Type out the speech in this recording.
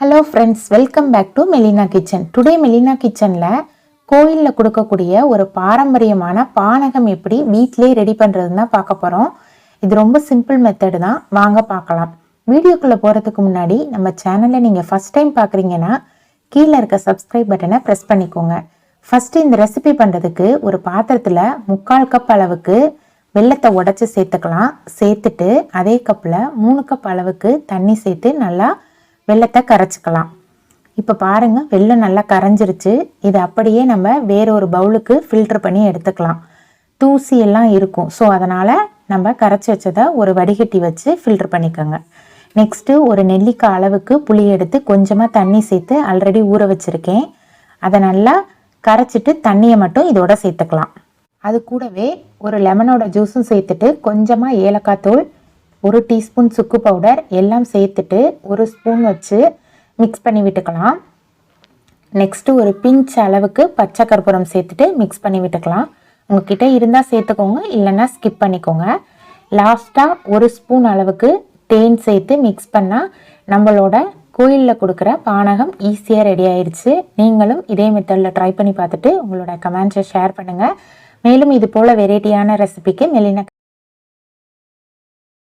Hello friends, welcome back to Melina kitchen. Today Melina கிச்சனில் கோயிலில் கொடுக்கக்கூடிய ஒரு பாரம்பரியமான பானகம் எப்படி வீட்டிலே ரெடி பண்ணுறதுன்னு தான் பார்க்க போகிறோம். இது ரொம்ப சிம்பிள் மெத்தடு தான், வாங்க பார்க்கலாம். வீடியோக்குள்ளே போகிறதுக்கு முன்னாடி நம்ம சேனலை நீங்கள் ஃபஸ்ட் டைம் பார்க்குறீங்கன்னா கீழே இருக்க சப்ஸ்கிரைப் பட்டனை ப்ரெஸ் பண்ணிக்கோங்க. ஃபஸ்ட்டு இந்த ரெசிபி பண்ணுறதுக்கு ஒரு பாத்திரத்தில் 3/4 கப் அளவுக்கு வெல்லத்தை உடச்சி சேர்த்துக்கலாம். சேர்த்துட்டு அதே கப்பில் 3 கப் அளவுக்கு தண்ணி சேர்த்து நல்லா வெல்லத்தை கரைச்சிக்கலாம். இப்போ பாருங்கள், வெல்லம் நல்லா கரைஞ்சிருச்சு. இது அப்படியே நம்ம வேறொரு பவுலுக்கு ஃபில்டர் பண்ணி எடுத்துக்கலாம். தூசி எல்லாம் இருக்கும், ஸோ அதனால் நம்ம கரைச்சி வச்சதை ஒரு வடிகட்டி வச்சு ஃபில்டர் பண்ணிக்கோங்க. நெக்ஸ்ட்டு ஒரு நெல்லிக்காய் அளவுக்கு புளி எடுத்து கொஞ்சமாக தண்ணி சேர்த்து ஆல்ரெடி ஊற வச்சுருக்கேன். அதை நல்லா கரைச்சிட்டு தண்ணியை மட்டும் இதோட சேர்த்துக்கலாம். அது கூடவே ஒரு லெமனோட ஜூஸும் சேர்த்துட்டு கொஞ்சமாக ஏலக்காய் தூள், 1 டீஸ்பூன் சுக்கு பவுடர் எல்லாம் சேர்த்துட்டு ஒரு ஸ்பூன் வச்சு மிக்ஸ் பண்ணி விட்டுக்கலாம். நெக்ஸ்ட்டு ஒரு பிஞ்ச் அளவுக்கு பச்சை கற்பூரம் சேர்த்துட்டு மிக்ஸ் பண்ணி விட்டுக்கலாம். உங்ககிட்ட இருந்தால் சேர்த்துக்கோங்க, இல்லைன்னா ஸ்கிப் பண்ணிக்கோங்க. லாஸ்ட்டாக 1 ஸ்பூன் அளவுக்கு தேன் சேர்த்து மிக்ஸ் பண்ணால் நம்மளோட கோயிலில் கொடுக்குற பானகம் ஈஸியாக ரெடி ஆயிடுச்சு. நீங்களும் இதே மெத்தடில் ட்ரை பண்ணி பார்த்துட்டு உங்களோட கமெண்ட்ஸை ஷேர் பண்ணுங்கள். மேலும் இது போல் வெரைட்டியான ரெசிபிக்கு மெலினா